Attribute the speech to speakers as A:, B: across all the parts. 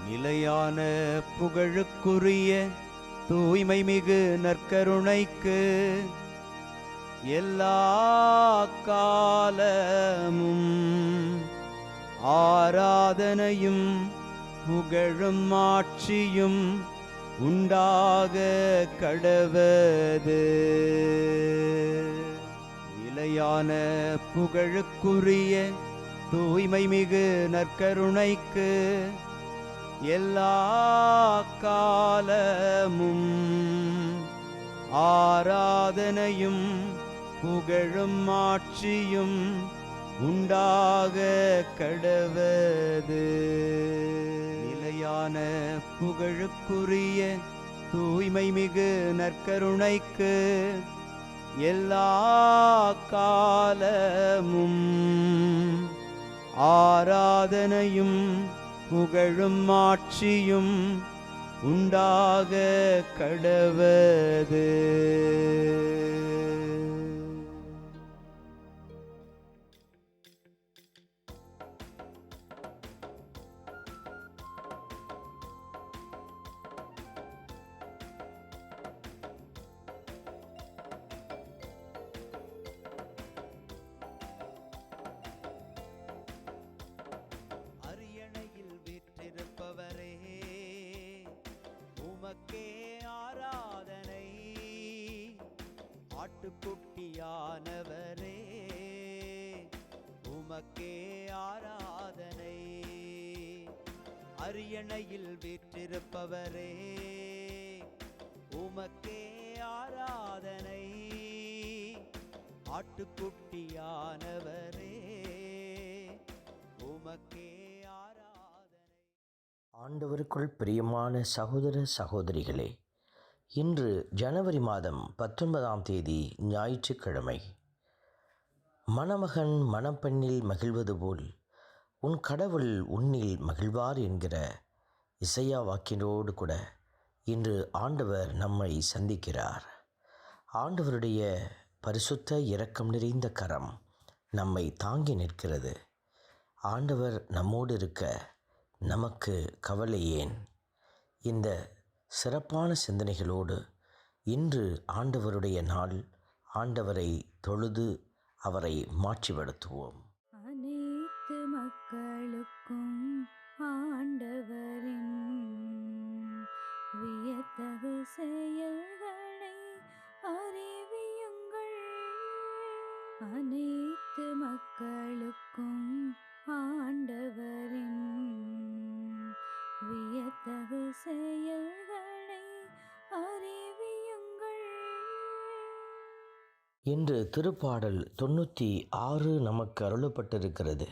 A: நிலையான புகழுக்குரிய தூய்மை மிகு நற்கருணைக்கு எல்லா காலமும் ஆராதனையும் புகழும் ஆட்சியும் உண்டாக கடவது. நிலையான புகழுக்குரிய தூய்மை மிகு நற்கருணைக்கு எல்லா காலமும் ஆராதனையும் புகழும் ஆட்சியும் உண்டாக கடவது. நிலையான புகழுக்குரிய தூய்மை மிகு நற்கருணைக்கு எல்லா காலமும் ஆராதனையும் புகழும் ஆட்சியும் உண்டாக கடவது. அரியணையில் வீற்றிருப்பவரே, உமக்கே ஆராதனை. ஆட்டுக்குட்டியானவரே, உமக்கே ஆராதனை. அரியணையில் வீற்றிருப்பவரே, உமக்கே ஆராதனை. ஆட்டுக்குட்டியானவரே, உமக்கே ஆராதனை.
B: ஆண்டவருக்குள் பிரியமான சகோதர சகோதரிகளே, இன்று ஜனவரி மாதம் 19ஆம் தேதி ஞாயிற்றுக்கிழமை. மணமகன் மணப்பெண்ணில் மகிழ்வது போல் உன் கடவுள் உன்னில் மகிழ்வார் என்கிற இசையா வாக்கினோடு கூட இன்று ஆண்டவர் நம்மை சந்திக்கிறார். ஆண்டவருடைய பரிசுத்த இரக்கம் நிறைந்த கரம் நம்மை தாங்கி நிற்கிறது. ஆண்டவர் நம்மோடு இருக்க நமக்கு கவலை ஏன்? இந்த சிறப்பான சிந்தனைகளோடு இன்று ஆண்டவருடைய நாள். ஆண்டவரை தொழுது அவரை மாற்றிப்படுத்துவோம்.
C: அனைத்து மக்களுக்கும் ஆண்டவரின் வியத்தகு செயல்களை அறிவியுங்கள். அனைத்து மக்களுக்கும் ஆண்டவரின் வியத்தகு செயல்களை அறிவியுங்கள்.
B: இன்று திருப்பாடல் 96 நமக்கு அருளப்பட்டிருக்கிறது.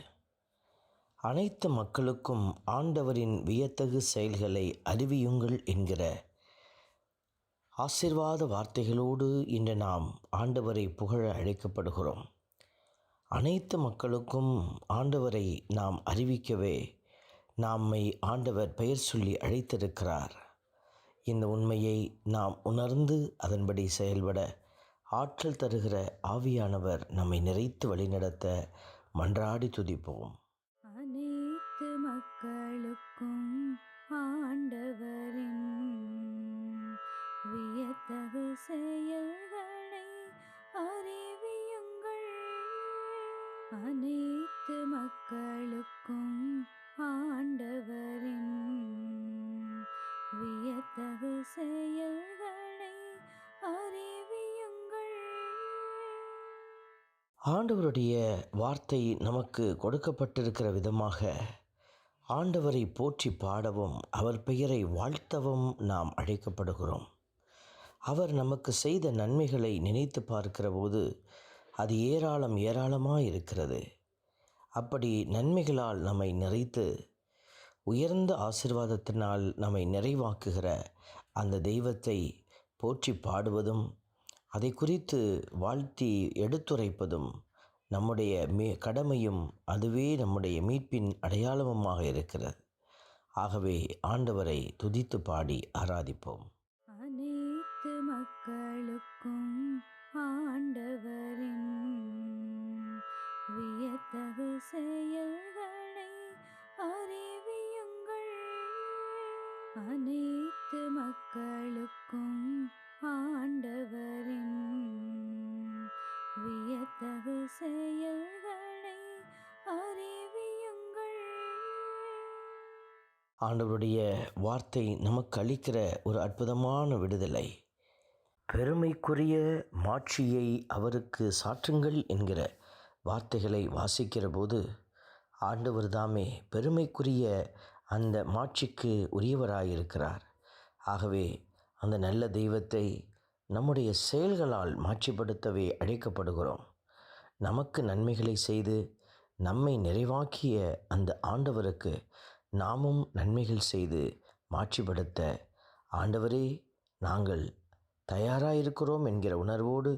B: அனைத்து மக்களுக்கும் ஆண்டவரின் வியத்தகு செயல்களை அறிவியுங்கள் என்கிற ஆசீர்வாத வார்த்தைகளோடு இன்று நாம் ஆண்டவரை புகழ அழைக்கப்படுகிறோம். அனைத்து மக்களுக்கும் ஆண்டவரை நாம் அறிவிக்கவே நம்மை ஆண்டவர் பெயர் சொல்லி அழைத்திருக்கிறார். இந்த உண்மையை நாம் உணர்ந்து அதன்படி செயல்பட ஆற்றல் தருகிற ஆவியானவர் நம்மை நிறைத்து வழிநடத்த மன்றாடி துதிப்போம்.
C: அனைத்து மக்களுக்கும் ஆண்டவரின் வியத்தகு செயல்களை அறிவியுங்கள். அனைத்து மக்களுக்கும் ஆண்டவரின் வியத்தகு செயல்களை அறிவியுங்கள்.
B: ஆண்டவருடைய வார்த்தை நமக்கு கொடுக்கப்பட்டிருக்கிற விதமாக ஆண்டவரை போற்றி பாடவும் அவர் பெயரை வாழ்த்தவும் நாம் அழைக்கப்படுகிறோம். அவர் நமக்கு செய்த நன்மைகளை நினைத்து பார்க்கிற போது அது ஏராளமாக இருக்கிறது. அப்படி நன்மைகளால் நம்மை நிறைத்து உயர்ந்த ஆசீர்வாதத்தினால் நம்மை நிறைவாக்குகிற அந்த தெய்வத்தை போற்றி பாடுவதும் அதை குறித்து வாழ்த்தி எடுத்துரைப்பதும் நம்முடைய கடமையும் அதுவே நம்முடைய மீட்பின் அடையாளமுமாக இருக்கிறது. ஆகவே ஆண்டவரை துதித்து பாடி ஆராதிப்போம்.
C: அனைத்து மக்களுக்கும் ஆண்டவரின் வியத்தகு செயல்களை அறிவியுங்கள். அனைத்து மக்களுக்கும் ஆண்டவரின் வியத்தகு செயல்களை அறிவியுங்கள்.
B: ஆண்டவருடைய வார்த்தை நமக்கு அளிக்கிற ஒரு அற்புதமான விடுதலை. பெருமைக்குரிய மாட்சியை அவருக்கு சாற்றுங்கள் என்கிற வார்த்தைகளை வாசிக்கிற போது ஆண்டவர் தாமே பெருமைக்குரிய அந்த மாட்சிக்கு உரியவராயிருக்கிறார். ஆகவே அந்த நல்ல தெய்வத்தை நம்முடைய செயல்களால் மாட்சிப்படுத்தவே அழைக்கப்படுகிறோம். நமக்கு நன்மைகளை செய்து நம்மை நிறைவாக்கிய அந்த ஆண்டவருக்கு நாமும் நன்மைகள் செய்து மாட்சிப்படுத்த ஆண்டவரே நாங்கள் தயாராயிருக்கிறோம் என்கிற உணர்வோடு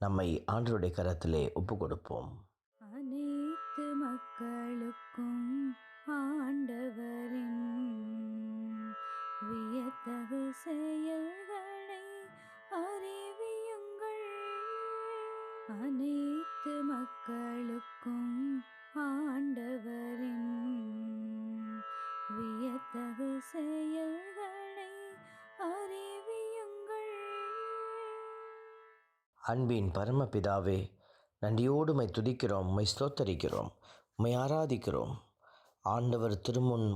B: நம்மை ஆண்டவருடைய கரத்திலே ஒப்பு கொடுப்போம்.
C: அனைத்து மக்களுக்கும் ஆண்டவரின் வியத்தகு செயல்களை அறிவியுங்கள். அனைத்து மக்களுக்கும் ஆண்டவரின் வியத்தகு செயல்களை அறிவியுங்கள்.
B: அன்பின் பரமபிதாவே, நன்றியோடு உம்மை துதிக்கிறோம், உம்மை ஸ்தோத்தரிக்கிறோம், உம்மை ஆராதிக்கிறோம். ஆண்டவர் திருமுன்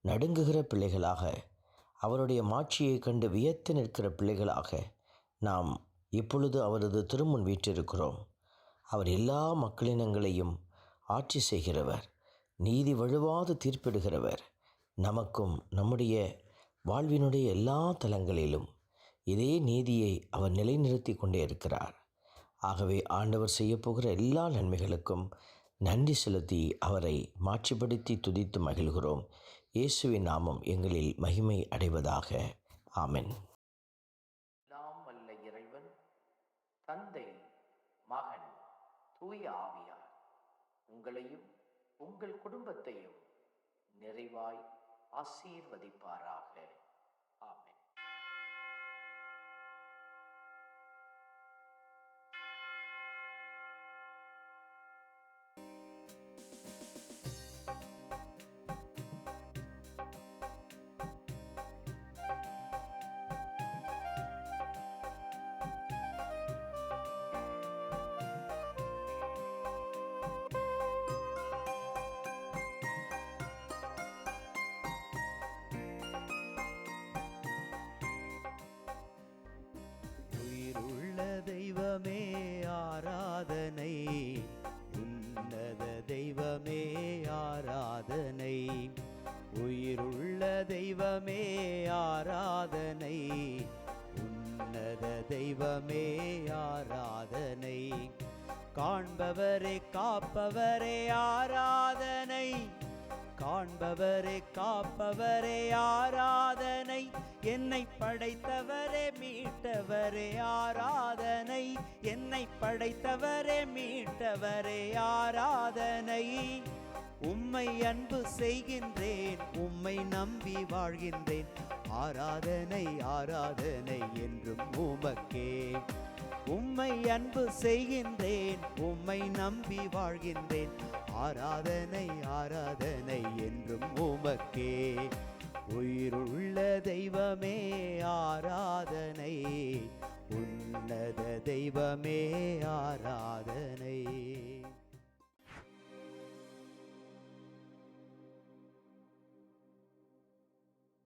B: நடுங்குகிற பிள்ளைகளாக, அவருடைய மாட்சியை கண்டு வியத்து நிற்கிற பிள்ளைகளாக நாம் இப்பொழுது அவரது திருமுன் வீற்றிருக்கிறோம். அவர் எல்லா மக்களினங்களையும் ஆட்சி செய்கிறவர், நீதி வழுவாது தீர்ப்பிடுகிறவர். நமக்கும் நம்முடைய வாழ்வினுடைய எல்லா தலங்களிலும் இதே நீதியை அவர் நிலைநிறுத்தி கொண்டே இருக்கிறார். ஆகவே ஆண்டவர் செய்யப்போகிற எல்லா நன்மைகளுக்கும் நன்றி செலுத்தி அவரை மாட்சிப்படுத்தி துதித்து மகிழ்கிறோம். இயேசுவின் நாமம் எங்களில் மகிமை அடைவதாக. ஆமென்.
D: எல்லாம் வல்ல இறைவன் தந்தை, மகன், தூய ஆவியார் உங்களையும் உங்கள் குடும்பத்தையும் நிறைவாய் ஆசீர்வதிப்பாராக. ஆமென்.
A: உயிருள்ள தெய்வமே ஆராதனை, உன்னத தெய்வமே ஆராதனை. உயிருள்ள தெய்வமே ஆராதனை, உன்னத தெய்வமே ஆராதனை. காண்பவரே காப்பவரே ஆராதனை, காண்பவரே காப்பவரே ஆராதனை. என்னை படைத்தவரே மீட்டவரே ஆராதனை, என்னை படைத்தவரே மீட்டவரே ஆராதனை. உம்மை அன்பு செய்கின்றேன், உம்மை நம்பி வாழ்கின்றேன். ஆராதனை ஆராதனை என்றும் உமக்கே. உம்மை அன்பு செய்கின்றேன், உம்மை நம்பி வாழ்கின்றேன். ஆராதனை ஆராதனை என்றும் உமக்கே. உயிருள்ள தெய்வமே ஆராதனை, உன்னத தெய்வமே ஆராதனை.